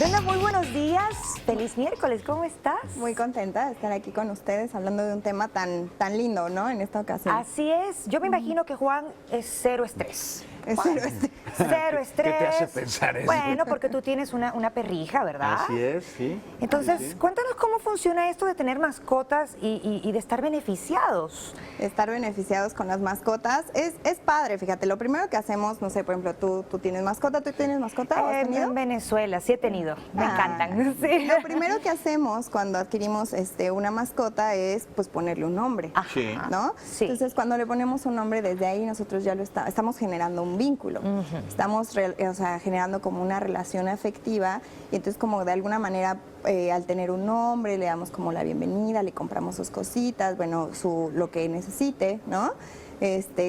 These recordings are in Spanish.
Brenda, muy buenos días. Feliz miércoles, ¿cómo estás? Muy contenta de estar aquí con ustedes hablando de un tema tan lindo, ¿no? En esta ocasión. Así es. Yo me imagino que Juan es cero estrés. Es cero estrés. Cero estrés. ¿Qué te hace pensar eso? Bueno, porque tú tienes una perrija, ¿verdad? Así es, sí. Entonces, Sí, sí. cuéntanos cómo funciona esto de tener mascotas y de estar beneficiados. Estar beneficiados con las mascotas es padre, fíjate. Lo primero que hacemos, no sé, por ejemplo, tú tienes mascota, ¿tú tienes mascota? ¿O has tenido? En Venezuela, sí he tenido. Me encantan. Sí. Lo primero que hacemos cuando adquirimos una mascota es pues ponerle un nombre, Sí. ¿no? Sí. Entonces, cuando le ponemos un nombre, desde ahí nosotros ya estamos generando un vínculo. Estamos generando como una relación afectiva y entonces como de alguna manera al tener un nombre le damos como la bienvenida, le compramos sus cositas, bueno, lo que necesite, ¿no?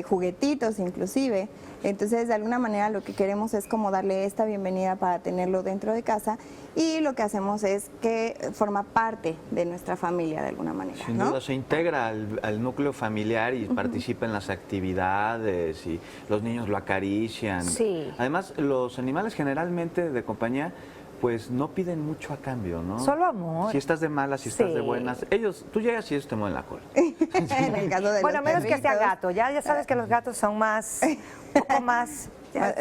Juguetitos inclusive. Entonces, de alguna manera lo que queremos es como darle esta bienvenida para tenerlo dentro de casa y lo que hacemos es que forma parte de nuestra familia de alguna manera, Sin ¿no? duda, se integra al núcleo familiar y participa en las actividades y los niños lo acarician. Sí. Además, los animales generalmente de compañía pues no piden mucho a cambio, ¿no? Solo amor. Si estás de malas, si estás de Sí. buenas, tú llegas y ellos te mueven la cola. En el caso de Bueno, los menos que sea perritos, gato. Ya sabes que los gatos son más, un poco más...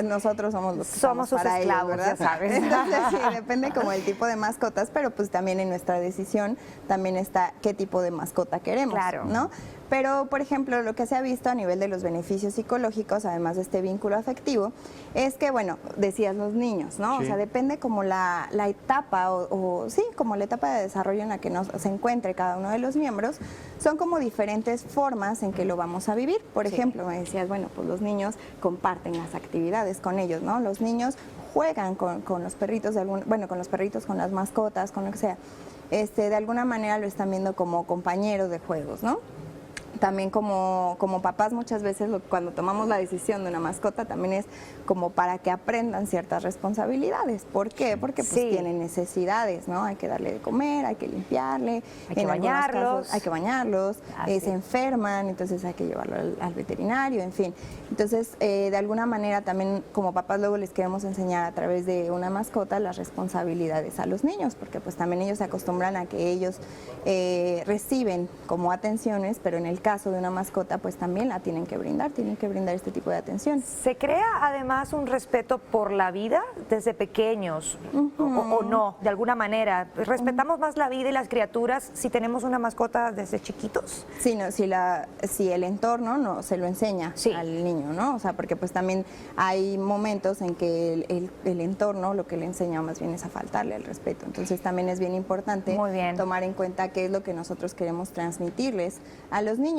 nosotros somos los que Somos sus para ellos, esclavos, ¿verdad? ya sabes. Entonces, sí, depende como el tipo de mascotas, pero pues también en nuestra decisión también está qué tipo de mascota queremos, Claro. ¿no? Pero, por ejemplo, lo que se ha visto a nivel de los beneficios psicológicos, además de este vínculo afectivo, es que, bueno, decías los niños, ¿no? Sí. O sea, depende como la etapa sí, como la etapa de desarrollo en la que se encuentre cada uno de los miembros, son como diferentes formas en que lo vamos a vivir. Por Sí. ejemplo, me decías, bueno, pues los niños comparten las actividades con ellos, ¿no? Los niños juegan con los perritos, con los perritos, con las mascotas, con lo que sea. De alguna manera lo están viendo como compañeros de juegos, ¿no? También como papás muchas veces cuando tomamos la decisión de una mascota también es como para que aprendan ciertas responsabilidades. ¿Por qué? Porque pues Sí. tienen necesidades, ¿no? Hay que darle de comer, hay que limpiarle. Hay que en algunos bañarlos. casos hay que bañarlos, Así se enferman, entonces hay que llevarlo al veterinario, en fin. Entonces, de alguna manera también como papás luego les queremos enseñar a través de una mascota las responsabilidades a los niños, porque pues también ellos se acostumbran a que ellos reciben como atenciones, pero en el caso de una mascota pues también la tienen que brindar este tipo de atención. ¿Se crea además un respeto por la vida desde pequeños o no, de alguna manera? ¿Respetamos más la vida y las criaturas si tenemos una mascota desde chiquitos? Sí, no, si el entorno no se lo enseña Sí. al niño, ¿no? O sea, porque pues también hay momentos en que el entorno lo que le enseña más bien es a faltarle al respeto. Entonces también es bien importante Muy bien. tomar en cuenta qué es lo que nosotros queremos transmitirles a los niños.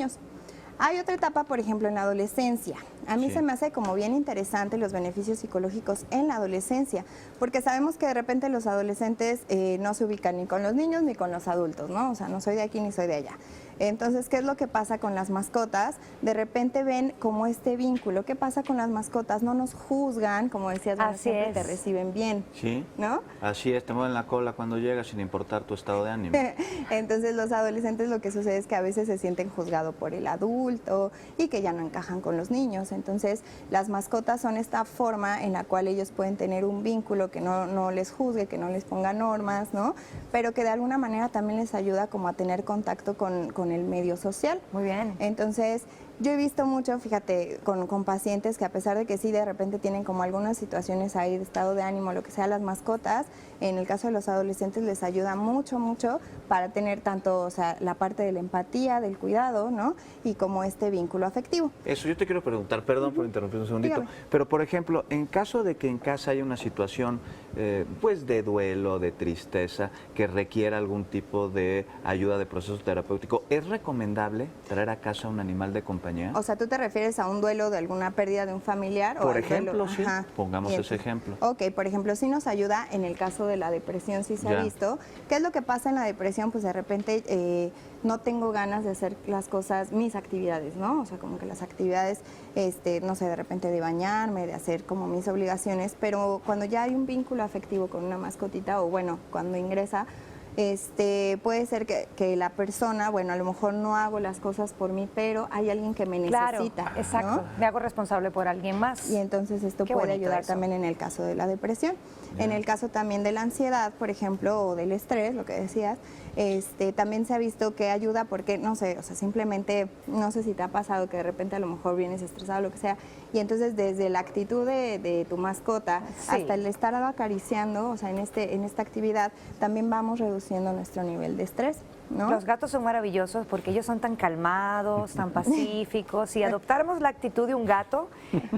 Hay otra etapa, por ejemplo, en la adolescencia. A mí Sí. se me hace como bien interesante los beneficios psicológicos en la adolescencia, porque sabemos que de repente los adolescentes no se ubican ni con los niños ni con los adultos, ¿no? O sea, no soy de aquí ni soy de allá. Entonces, ¿qué es lo que pasa con las mascotas? De repente ven como este vínculo. ¿Qué pasa con las mascotas? No nos juzgan, como decías, bueno, Así siempre es. te reciben bien, Sí. ¿no? Así es, te mueven la cola cuando llegas sin importar tu estado de ánimo. Entonces los adolescentes lo que sucede es que a veces se sienten juzgados por el adulto y que ya no encajan con los niños. Entonces las mascotas son esta forma en la cual ellos pueden tener un vínculo que no les juzgue, que no les ponga normas, ¿no? Pero que de alguna manera también les ayuda como a tener contacto con el medio social. Muy bien. Entonces, yo he visto mucho, fíjate, con pacientes que a pesar de que sí de repente tienen como algunas situaciones ahí de estado de ánimo, lo que sea, las mascotas, en el caso de los adolescentes les ayuda mucho, mucho para tener tanto, o sea, la parte de la empatía, del cuidado, ¿no? Y como este vínculo afectivo. Eso, yo te quiero preguntar, perdón por interrumpir un segundito, Dígame. pero por ejemplo, en caso de que en casa haya una situación pues de duelo, de tristeza, que requiera algún tipo de ayuda de proceso terapéutico, ¿es recomendable traer a casa un animal de compañía? O sea, ¿tú te refieres a un duelo de alguna pérdida de un familiar? Por al ejemplo, duelo? sí, Ajá. pongamos Y ese ejemplo. Ok, por ejemplo, sí nos ayuda en el caso de la depresión, sí se Ya. ha visto. ¿Qué es lo que pasa en la depresión? Pues de repente no tengo ganas de hacer las cosas, mis actividades, ¿no? O sea, como que las actividades, no sé, de repente de bañarme, de hacer como mis obligaciones, pero cuando ya hay un vínculo afectivo con una mascotita o bueno, cuando ingresa, Puede ser que la persona, bueno, a lo mejor no hago las cosas por mí, pero hay alguien que me Claro, necesita. exacto. ¿no? Me hago responsable por alguien más. Y entonces esto Qué puede bonito ayudar eso. también en el caso de la depresión. En el caso también de la ansiedad, por ejemplo, o del estrés, lo que decías, también se ha visto que ayuda porque, no sé, o sea, simplemente, no sé si te ha pasado que de repente a lo mejor vienes estresado o lo que sea, y entonces desde la actitud de tu mascota Sí. hasta el estar acariciando, o sea, en esta actividad, también vamos reduciendo nuestro nivel de estrés, ¿no? Los gatos son maravillosos porque ellos son tan calmados, tan pacíficos. Si adoptáramos la actitud de un gato,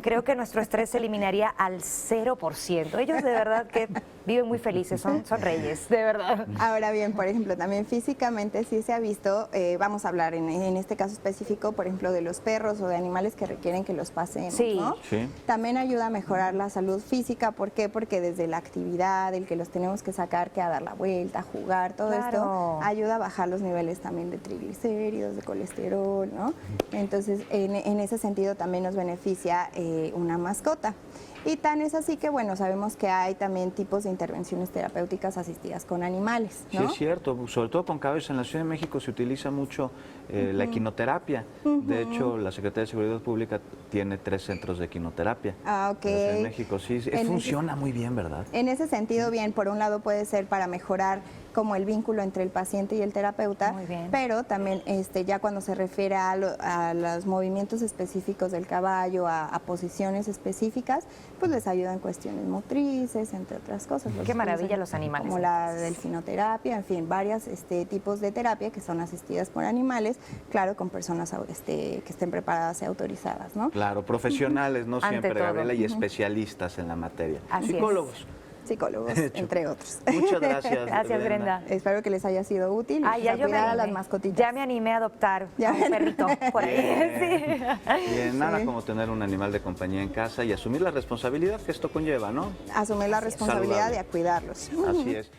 creo que nuestro estrés se eliminaría al 0%. Ellos de verdad que viven muy felices, son reyes, de verdad. Ahora bien, por ejemplo, también físicamente sí se ha visto, vamos a hablar en este caso específico, por ejemplo, de los perros o de animales que requieren que los pasemos, Sí. ¿no? Sí. También ayuda a mejorar la salud física, ¿por qué? Porque desde la actividad, el que los tenemos que sacar, que a dar la vuelta, a jugar, todo Claro. esto ayuda a bajar los niveles también de triglicéridos, de colesterol, ¿no? Entonces, en ese sentido también nos beneficia una mascota. Y tan es así que, bueno, sabemos que hay también tipos de intervenciones terapéuticas asistidas con animales, Sí, ¿no? es cierto, sobre todo con caballos. En la Ciudad de México se utiliza mucho la equinoterapia. De hecho, la Secretaría de Seguridad Pública tiene 3 centros de equinoterapia. Ah, ok. En la Ciudad de México, sí, funciona muy bien, ¿verdad? En ese sentido, bien, por un lado puede ser para mejorar como el vínculo entre el paciente y el terapeuta, Muy bien. pero también ya cuando se refiere a los movimientos específicos del caballo, a posiciones específicas, pues les ayuda en cuestiones motrices, entre otras cosas. Qué maravilla los animales, Como la entonces. delfinoterapia, en fin, varios tipos de terapia que son asistidas por animales, claro, con personas que estén preparadas y autorizadas, ¿no? Claro, profesionales, no Ante siempre, todo. Gabriela, y especialistas en la materia. Así es. Psicólogos. Psicólogos, entre otros. Muchas gracias. Gracias, Brenda. Espero que les haya sido útil Ay, y ya a yo me cuidar a las animé. mascotitas. Ya me animé a adoptar Ya a un me perrito por ahí. Bien. Sí. Bien, nada Sí. como tener un animal de compañía en casa y asumir la responsabilidad que esto conlleva, ¿no? Asumir la responsabilidad Saludable. de cuidarlos. Así es.